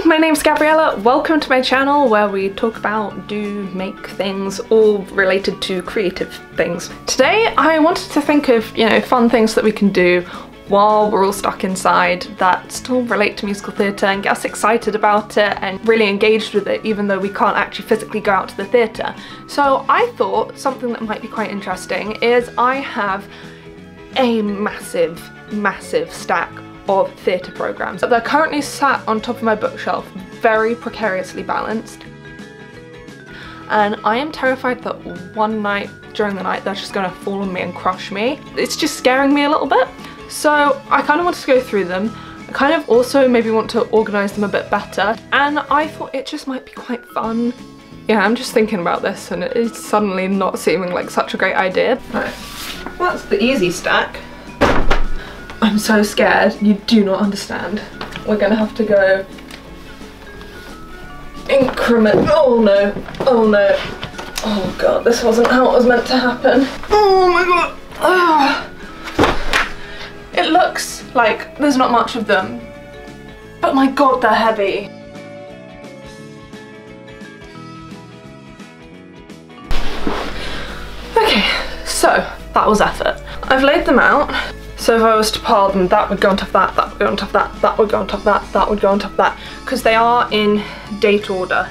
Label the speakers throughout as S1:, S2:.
S1: my name's Gabriella. Welcome to my channel where we talk about, do, make things, all related to creative things. Today I wanted to think of, fun things that we can do while we're all stuck inside that still relate to musical theatre and get us excited about it and really engaged with it, even though we can't actually physically go out to the theatre. So I thought something that might be quite interesting is I have a massive stack of theatre programmes. They're currently sat on top of my bookshelf, very precariously balanced, and I am terrified that one night during the night they're just going to fall on me and crush me. It's just scaring me a little bit. So I kind of wanted to go through them. I kind of also maybe want to organise them a bit better, and I thought it just might be quite fun. Yeah, I'm just thinking about this and it's suddenly not seeming like such a great idea. Right, well, that's the easy stack. I'm so scared, you do not understand. We're gonna have to go increment. Oh no, oh no. Oh god, this wasn't how it was meant to happen. Oh my god. Ah. It looks like there's not much of them, but my god, they're heavy. Okay, so that was effort. I've laid them out. So if I was to pile them, that would go on top of that, that would go on top of that, that would go on top of that, that would go on top of that, because they are in date order.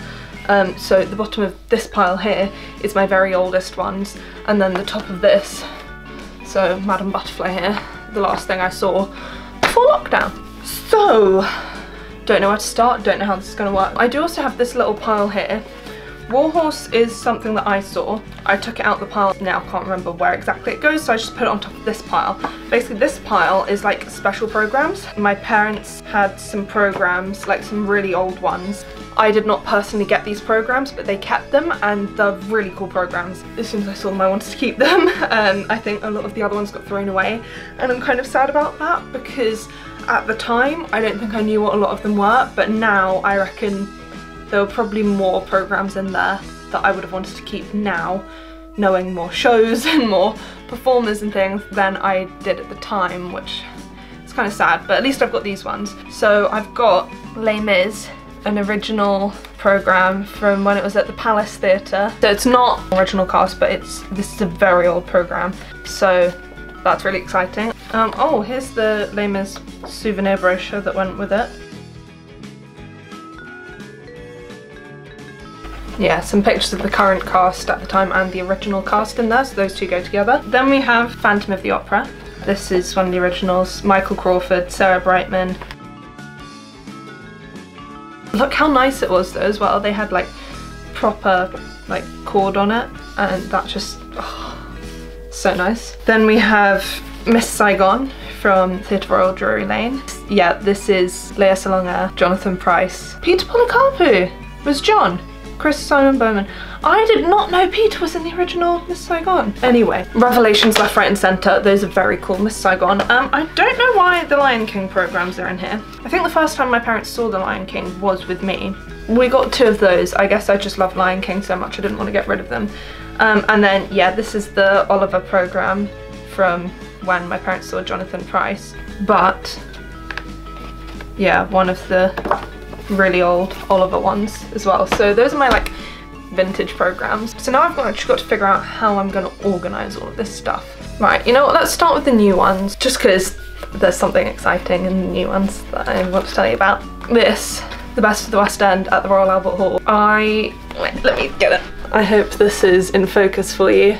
S1: So the bottom of this pile here is my very oldest ones, and then the top of this, so Madam Butterfly here, the last thing I saw before lockdown. So, don't know where to start, don't know how this is going to work. I do also have this little pile here. Warhorse is something that I saw. I took it out the pile, now I can't remember where exactly it goes, so I just put it on top of this pile. Basically this pile is like special programs. My parents had some programs, like some really old ones. I did not personally get these programs, but they kept them and they're really cool programs. As soon as I saw them I wanted to keep them. I think a lot of the other ones got thrown away and I'm kind of sad about that because at the time I don't think I knew what a lot of them were, but now I reckon there were probably more programs in there that I would have wanted to keep now, knowing more shows and more performers and things than I did at the time, which is kind of sad, but at least I've got these ones. So I've got Les Mis, an original program from when it was at the Palace Theatre. So it's not original cast, but this is a very old program, so that's really exciting. Oh, here's the Les Mis souvenir brochure that went with it. Yeah, some pictures of the current cast at the time and the original cast in there, so those two go together. Then we have Phantom of the Opera. This is one of the originals. Michael Crawford, Sarah Brightman. Look how nice it was though as well. They had like proper like cord on it and that just, oh, so nice. Then we have Miss Saigon from Theatre Royal Drury Lane. Yeah, this is Lea Salonga, Jonathan Pryce. Peter Policarpou was John. Chris Simon Bowman. I did not know Peter was in the original Miss Saigon. Anyway, Revelations left, right and centre. Those are very cool. Miss Saigon. I don't know why the Lion King programs are in here. I think the first time my parents saw the Lion King was with me. We got two of those. I guess I just love Lion King so much I didn't want to get rid of them. And then, yeah, this is the Oliver program from when my parents saw Jonathan Pryce. But, yeah, one of the really old Oliver ones as well. So those are my like vintage programs. So now I've just got to figure out how I'm going to organise all of this stuff. Right, you know what, let's start with the new ones, just because there's something exciting in the new ones that I want to tell you about. This, The Best of the West End at the Royal Albert Hall. Wait, let me get it. I hope this is in focus for you.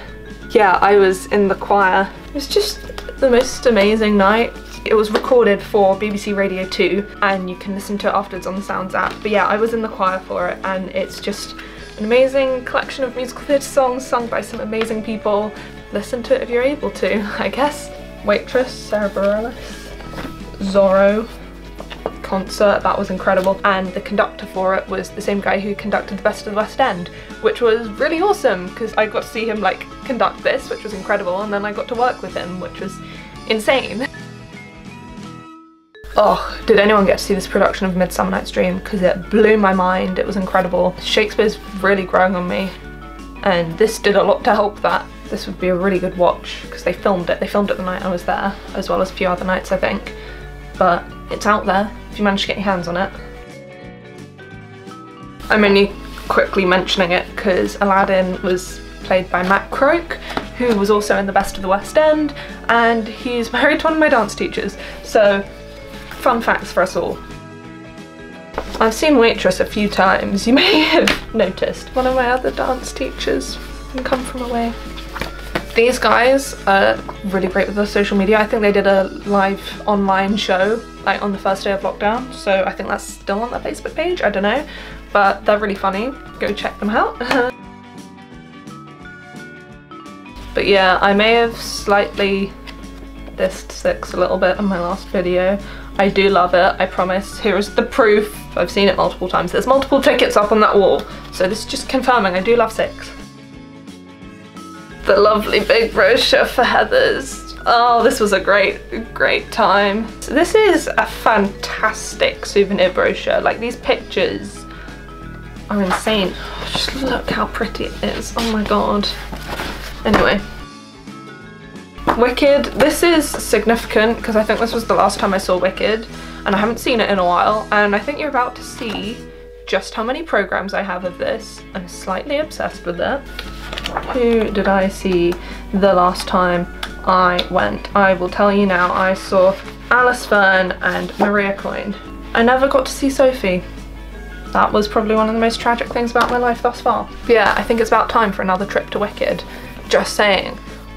S1: Yeah, I was in the choir. It was just the most amazing night. It was recorded for BBC Radio 2 and you can listen to it afterwards on the Sounds app. But yeah, I was in the choir for it and it's just an amazing collection of musical theatre songs sung by some amazing people. Listen to it if you're able to, I guess. Waitress, Sarah Bareilles. Zorro concert, that was incredible. And the conductor for it was the same guy who conducted The Best of the West End, which was really awesome because I got to see him like conduct this, which was incredible, and then I got to work with him, which was insane. Oh, did anyone get to see this production of Midsummer Night's Dream? Because it blew my mind, it was incredible. Shakespeare's really growing on me, and this did a lot to help that. This would be a really good watch, because they filmed it. They filmed it the night I was there, as well as a few other nights I think. But it's out there, if you manage to get your hands on it. I'm only quickly mentioning it because Aladdin was played by Matt Croak, who was also in The Best of the West End, and he's married to one of my dance teachers. So, fun facts for us all. I've seen Waitress a few times. You may have noticed one of my other dance teachers from Come From Away. These guys are really great with their social media. I think they did a live online show like on the first day of lockdown, so I think that's still on their Facebook page, I don't know, but they're really funny. Go check them out. But yeah, I may have slightly dissed 6 a little bit in my last video. I do love it, I promise. Here is the proof. I've seen it multiple times. There's multiple tickets up on that wall, so this is just confirming I do love 6. The lovely big brochure for Heathers. Oh, this was a great time. So this is a fantastic souvenir brochure. Like, these pictures are insane. Oh, just look how pretty it is. Oh my god. Anyway. Wicked. This is significant because I think this was the last time I saw Wicked, and I haven't seen it in a while, and I think you're about to see just how many programs I have of this. I'm slightly obsessed with it. Who did I see the last time I went? I will tell you now. I saw Alice Fern and Maria Coyne. I never got to see Sophie. That was probably one of the most tragic things about my life thus far. But yeah, I think it's about time for another trip to Wicked. Just saying,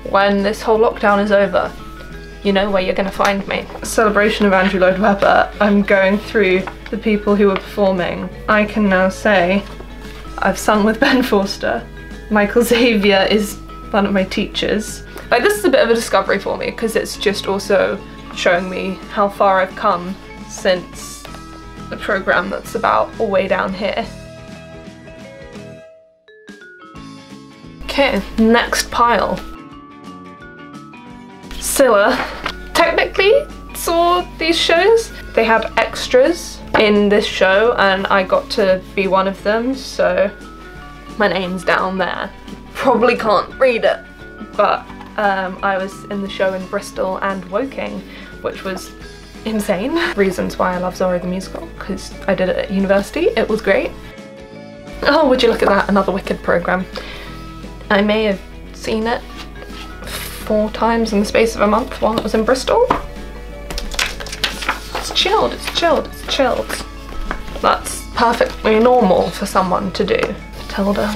S1: when this whole lockdown is over, you know where you're gonna find me. Celebration of Andrew Lloyd Webber. I'm going through the people who were performing. I can now say I've sung with Ben Forster. Michael Xavier is one of my teachers. Like, this is a bit of a discovery for me because it's just also showing me how far I've come since the programme that's about all the way down here. Okay, next pile. Scylla technically saw these shows. They had extras in this show and I got to be one of them, so my name's down there. Probably can't read it, but I was in the show in Bristol and Woking, which was insane. Reasons why I love Zorro the Musical, because I did it at university. It was great. Oh, would you look at that, another Wicked programme. I may have seen it 4 times in the space of a month while it was in Bristol. It's chilled, it's chilled, it's chilled. That's perfectly normal for someone to do. Matilda.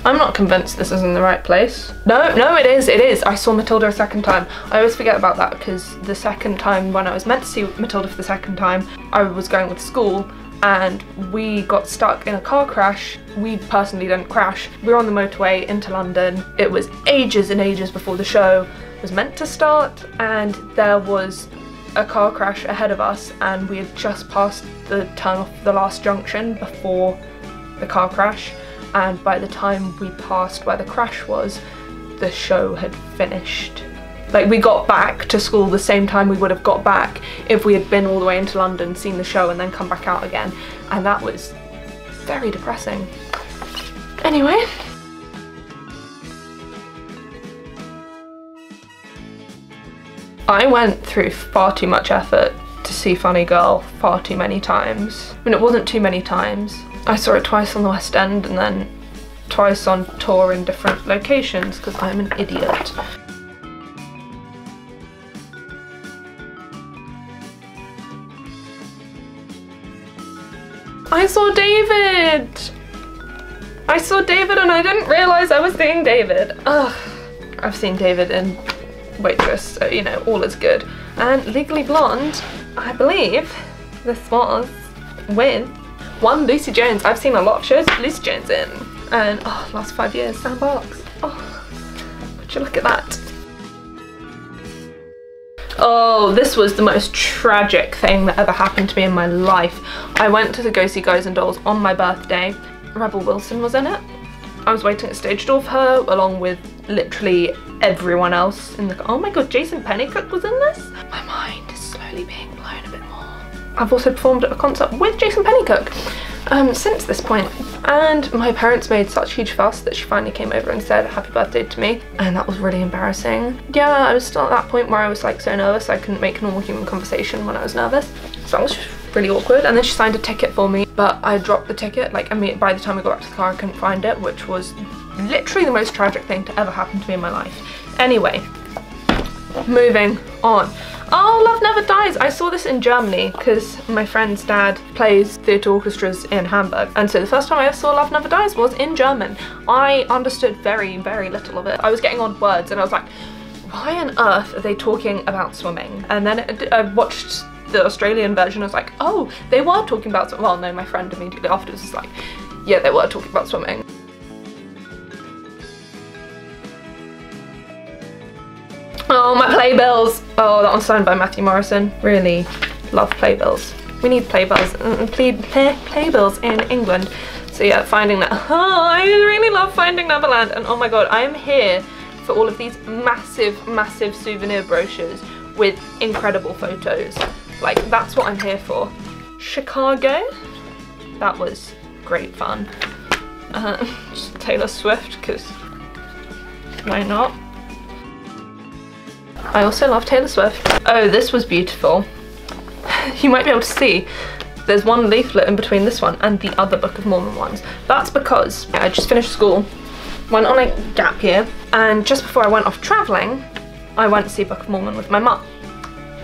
S1: I'm not convinced this is in the right place. No, it is. I saw Matilda a second time. I always forget about that because the second time when I was meant to see Matilda for the second time, I was going with school and we got stuck in a car crash. We personally didn't crash. We were on the motorway into London. It was ages and ages before the show was meant to start, and there was a car crash ahead of us and we had just passed the turn off the last junction before the car crash, and by the time we passed where the crash was, the show had finished. Like, we got back to school the same time we would have got back if we had been all the way into London, seen the show and then come back out again, and that was very depressing. Anyway. I went through far too much effort to see Funny Girl far too many times. I mean, it wasn't too many times. I saw it twice on the West End and then twice on tour in different locations because I'm an idiot. I saw David! I saw David and I didn't realise I was seeing David. Ugh. I've seen David in Waitress, so you know, all is good. And Legally Blonde, I believe this was with one Lucy Jones. I've seen a lot of shows with Lucy Jones in. And oh, last 5 years, Sam Barks. Oh, would you look at that? Oh, this was the most tragic thing that ever happened to me in my life. I went to go see Guys and Dolls on my birthday. Rebel Wilson was in it. I was waiting at stage door for her, along with literally everyone else in the... Oh my god, Jason Pennycook was in this? My mind is slowly being blown a bit more. I've also performed at a concert with Jason Pennycook since this point, and my parents made such huge fuss that she finally came over and said happy birthday to me, and that was really embarrassing. Yeah, I was still at that point where I was like so nervous I couldn't make normal human conversation when I was nervous, so that was really awkward. And then she signed a ticket for me, but I dropped the ticket. Like, I mean, by the time we got back to the car, I couldn't find it, which was literally the most tragic thing to ever happen to me in my life. Anyway, moving on. Oh, Love Never Dies. I saw this in Germany because my friend's dad plays theatre orchestras in Hamburg. And so the first time I ever saw Love Never Dies was in German. I understood very, very little of it. I was getting odd words and I was like, why on earth are they talking about swimming? And then I watched the Australian version. I was like, oh, they were talking about swimming. Well, no, my friend immediately afterwards was like, yeah, they were talking about swimming. Oh, my Playbills. Oh, that one's signed by Matthew Morrison. Really love Playbills. We need Playbills in England. So yeah, Finding that. Oh, I really love Finding Neverland. And oh my god, I am here for all of these massive, massive souvenir brochures with incredible photos. Like, that's what I'm here for. Chicago. That was great fun. Just Taylor Swift, because why not? I also love Taylor Swift. Oh, this was beautiful. You might be able to see there's one leaflet in between this one and the other Book of Mormon ones. That's because I just finished school, went on a gap year, and just before I went off travelling, I went to see Book of Mormon with my mum.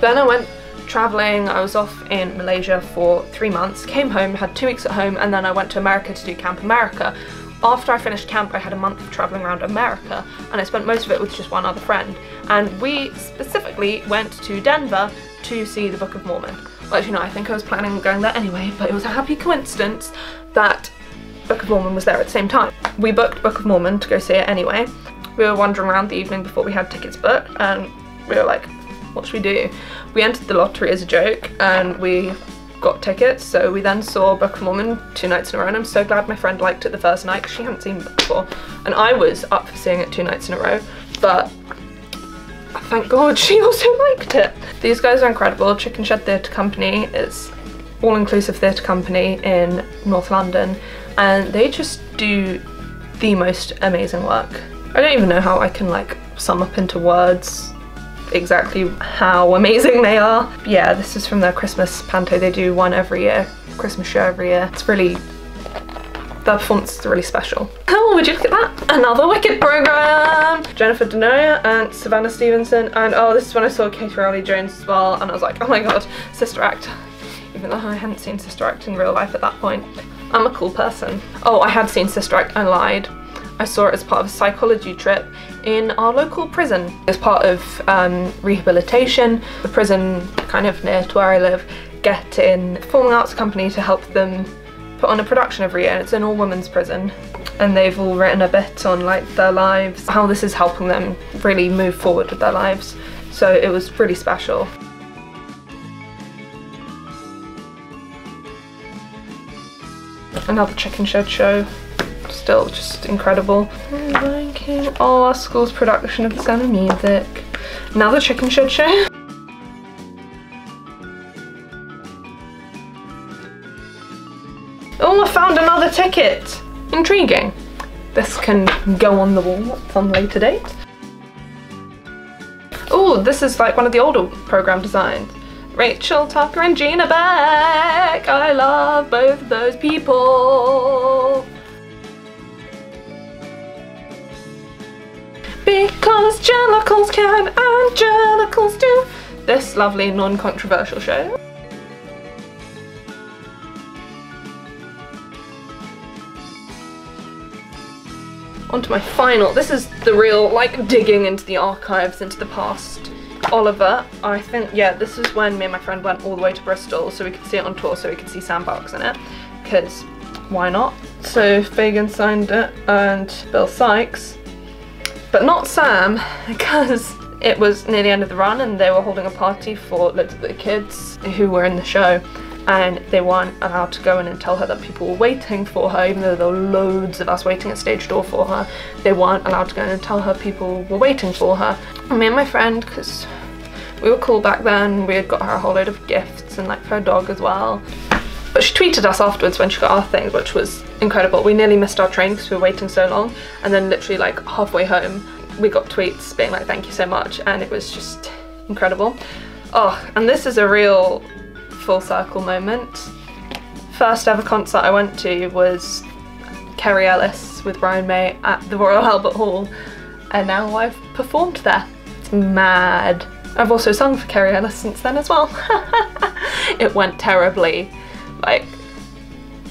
S1: Then I went travelling. I was off in Malaysia for 3 months, came home, had 2 weeks at home, and then I went to America to do Camp America. After I finished camp, I had a month of travelling around America, and I spent most of it with just one other friend. And we specifically went to Denver to see the Book of Mormon. Well, you know, I think I was planning on going there anyway, but it was a happy coincidence that Book of Mormon was there at the same time. We booked Book of Mormon to go see it anyway. We were wandering around the evening before we had tickets booked, and we were like, what should we do? We entered the lottery as a joke, and we got tickets, so we then saw Book of Mormon 2 nights in a row, and I'm so glad my friend liked it the first night because she hadn't seen it before, and I was up for seeing it 2 nights in a row, but thank god she also liked it. These guys are incredible. Chicken Shed Theatre Company is all-inclusive theatre company in North London, and they just do the most amazing work. I don't even know how I can like sum up into words exactly how amazing they are. Yeah, this is from their Christmas panto. They do one every year, Christmas show every year. It's really, their performance is really special. Oh, would you look at that? Another Wicked program! Jennifer Denoya and Savannah Stevenson, and oh, this is when I saw Katie Rowley Jones as well, and I was like, oh my god, Sister Act. Even though I hadn't seen Sister Act in real life at that point. I'm a cool person. Oh, I had seen Sister Act, I lied. I saw it as part of a psychology trip in our local prison. As part of rehabilitation, the prison kind of near to where I live get in a performing arts company to help them put on a production every year, and it's an all-women's prison. And they've all written a bit on like their lives, how this is helping them really move forward with their lives. So it was really special. Another Chicken Shed show. Still just incredible. Oh, our school's production of The Sound of Music. Now the Chicken Shed show. Oh, I found another ticket. Intriguing. This can go on the wall at some later date. Oh, this is like one of the older program designs. Rachel Tucker and Gina Beck. I love both of those people. Because Angelicals can, Angelicals do. This lovely non-controversial show. On to my final. This is the real, like, digging into the archives, into the past. Oliver, I think, yeah, this is when me and my friend went all the way to Bristol so we could see it on tour, so we could see Sam Barks in it, because why not? So Fagan signed it, and Bill Sykes. But not Sam, because it was near the end of the run and they were holding a party for loads of the kids who were in the show, and they weren't allowed to go in and tell her that people were waiting for her, even though there were loads of us waiting at stage door for her. They weren't allowed to go in and tell her people were waiting for her. And me and my friend, because we were cool back then, we had got her a whole load of gifts and like for her dog as well. But she tweeted us afterwards when she got our things, which was incredible. We nearly missed our train because we were waiting so long, and then literally like halfway home we got tweets being like thank you so much, and it was just incredible. Oh, and this is a real full circle moment. First ever concert I went to was Kerry Ellis with Ryan May at the Royal Albert Hall, and now I've performed there. It's mad. I've also sung for Kerry Ellis since then as well. It went terribly. Like,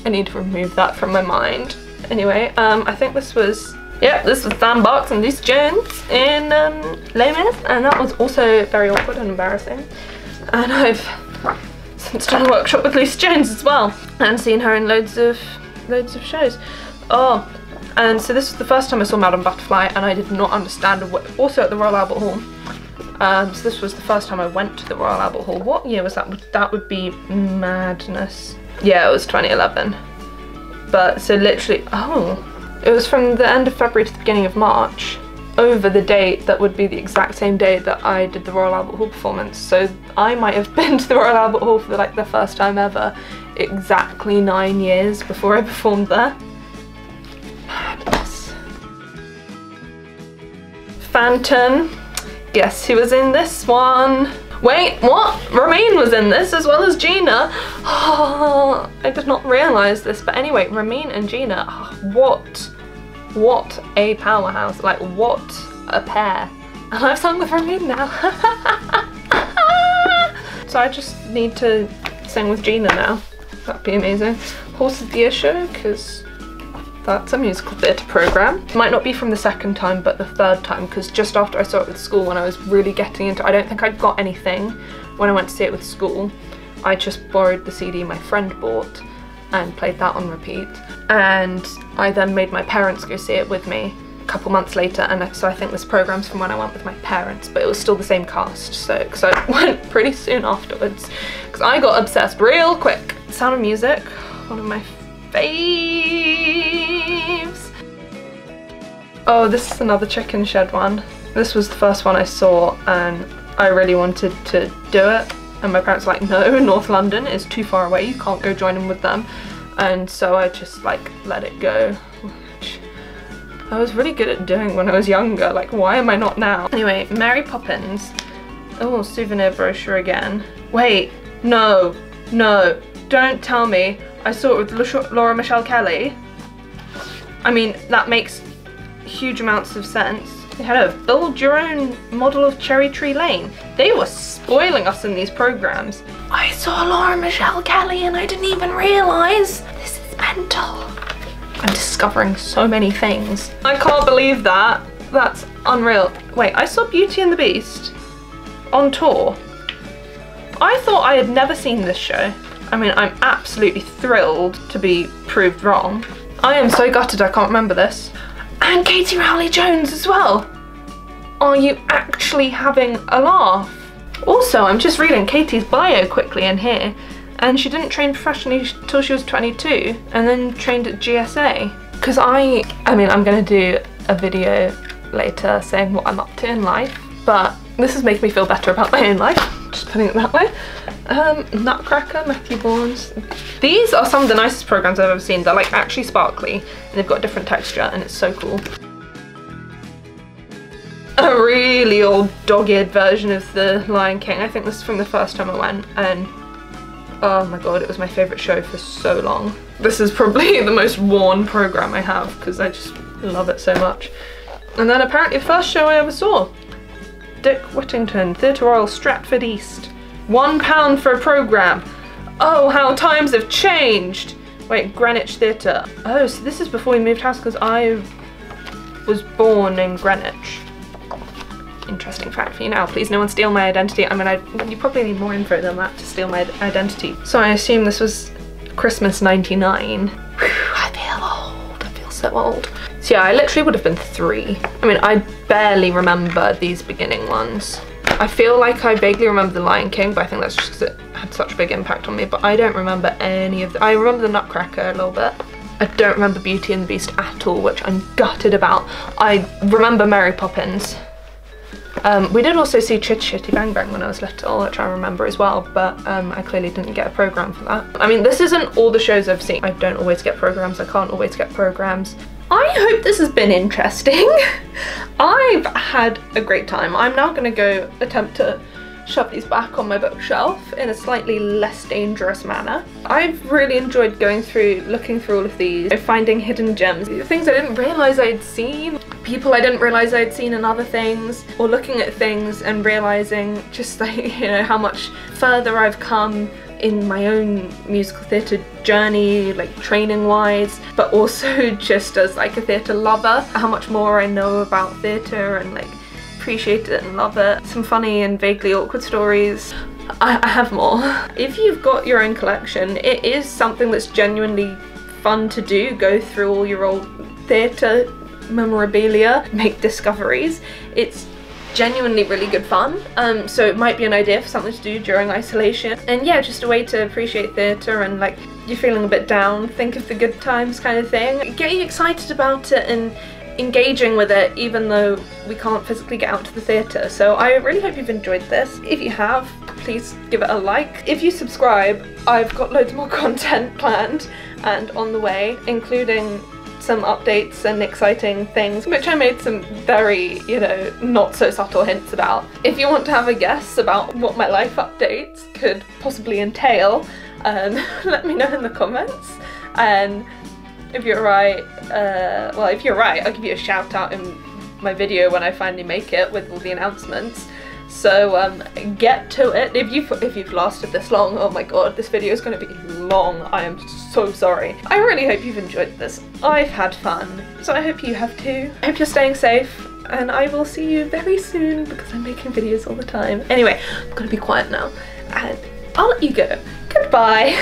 S1: I need to remove that from my mind. Anyway, I think this was, this was Sandbox and Lucy Jones in Les Mis, and that was also very awkward and embarrassing. And I've since done a workshop with Lucy Jones as well, and seen her in loads of shows. Oh, and so this was the first time I saw Madame Butterfly, and I did not understand a word, also at the Royal Albert Hall. So this was the first time I went to the Royal Albert Hall. What year was that? That would be madness. Yeah, it was 2011. But so literally, it was from the end of February to the beginning of March, over the date that would be the exact same day that I did the Royal Albert Hall performance. So I might have been to the Royal Albert Hall for like the first time ever, exactly 9 years before I performed there. Madness. Phantom. Guess who was in this one? Wait, what? Ramin was in this as well as Gina. Oh, I did not realise this, but anyway, Ramin and Gina, what a powerhouse, like what a pair. And I've sung with Ramin now. So I just need to sing with Gina now. That'd be amazing. Horse of the Year show, because that's a musical theatre programme. Might not be from the second time, but the third time, because just after I saw it with school, when I was really getting into it, I don't think I'd got anything when I went to see it with school. I just borrowed the CD my friend bought and played that on repeat. And I then made my parents go see it with me a couple months later, and so I think this programme's from when I went with my parents, but it was still the same cast, so, because I went pretty soon afterwards, because I got obsessed real quick. Sound of Music, one of my faves. Oh, this is another chicken shed one. This was the first one I saw, and I really wanted to do it, and my parents were like, no, North London is too far away, you can't go join in with them. And so I just like let it go, which I was really good at doing when I was younger. Like, why am I not now? Anyway, Mary Poppins. Oh, souvenir brochure again. Wait, no, don't tell me I saw it with Laura Michelle Kelly. I mean, that makes huge amounts of sense. They had a build your own model of Cherry Tree Lane. They were spoiling us in these programs. I saw Laura Michelle Kelly and I didn't even realise. This is mental. I'm discovering so many things. I can't believe that. That's unreal. Wait, I saw Beauty and the Beast on tour. I thought I had never seen this show. I mean, I'm absolutely thrilled to be proved wrong. I am so gutted I can't remember this. And Katie Rowley-Jones as well. Are you actually having a laugh? Also, I'm just reading Katie's bio quickly in here, and she didn't train professionally till she was 22, and then trained at GSA. Because I mean, I'm gonna do a video later saying what I'm up to in life, but this is making me feel better about my own life, just putting it that way. Nutcracker, Matthew Bourne's. These are some of the nicest programs I've ever seen. They're like actually sparkly, and they've got a different texture, and it's so cool. A really old dog-eared version of The Lion King. I think this is from the first time I went, and oh my god, it was my favourite show for so long. This is probably the most worn programme I have, because I just love it so much. And then apparently the first show I ever saw, Dick Whittington, Theatre Royal, Stratford East. £1 for a programme. Oh, how times have changed. Wait, Greenwich Theatre. Oh, so this is before we moved house, because I was born in Greenwich. Interesting fact for you now. Please no one steal my identity. I mean, you probably need more info than that to steal my identity. So I assume this was Christmas '99. I feel old. I feel so old. So yeah, I literally would have been 3. I mean, I barely remember these beginning ones. I feel like I vaguely remember The Lion King, but I think that's just because it had such a big impact on me, but I don't remember any of I remember the Nutcracker a little bit. I don't remember Beauty and the Beast at all, which I'm gutted about. I remember Mary Poppins. We did also see Chitty Chitty Bang Bang when I was little, which I remember as well, but I clearly didn't get a programme for that. I mean, this isn't all the shows I've seen. I don't always get programmes, I can't always get programmes. I hope this has been interesting. I've had a great time. I'm now going to go attempt to shove these back on my bookshelf in a slightly less dangerous manner. I've really enjoyed going through, looking through all of these, finding hidden gems, things I didn't realise I'd seen, people I didn't realise I'd seen in other things, or looking at things and realising just like, you know, how much further I've come in my own musical theatre journey, like training wise, but also just as like a theatre lover, how much more I know about theatre and like appreciate it and love it. Some funny and vaguely awkward stories. I have more. If you've got your own collection, it is something that's genuinely fun to do, go through all your old theatre memorabilia, make discoveries. It's genuinely really good fun, so it might be an idea for something to do during isolation. And yeah, just a way to appreciate theatre and like you're feeling a bit down, think of the good times kind of thing. Get you excited about it and engaging with it even though we can't physically get out to the theatre. So I really hope you've enjoyed this. If you have, please give it a like. If you subscribe, I've got loads more content planned and on the way, including some updates and exciting things, which I made some very, you know, not so subtle hints about. If you want to have a guess about what my life updates could possibly entail, let me know in the comments. And if you're right, well, if you're right, I'll give you a shout out in my video when I finally make it with all the announcements. So get to it. If you've lasted this long, oh my god, this video is going to be long. I am so sorry. I really hope you've enjoyed this. I've had fun, so I hope you have too. I hope you're staying safe, and I will see you very soon because I'm making videos all the time. Anyway, I'm gonna be quiet now, and I'll let you go. Goodbye.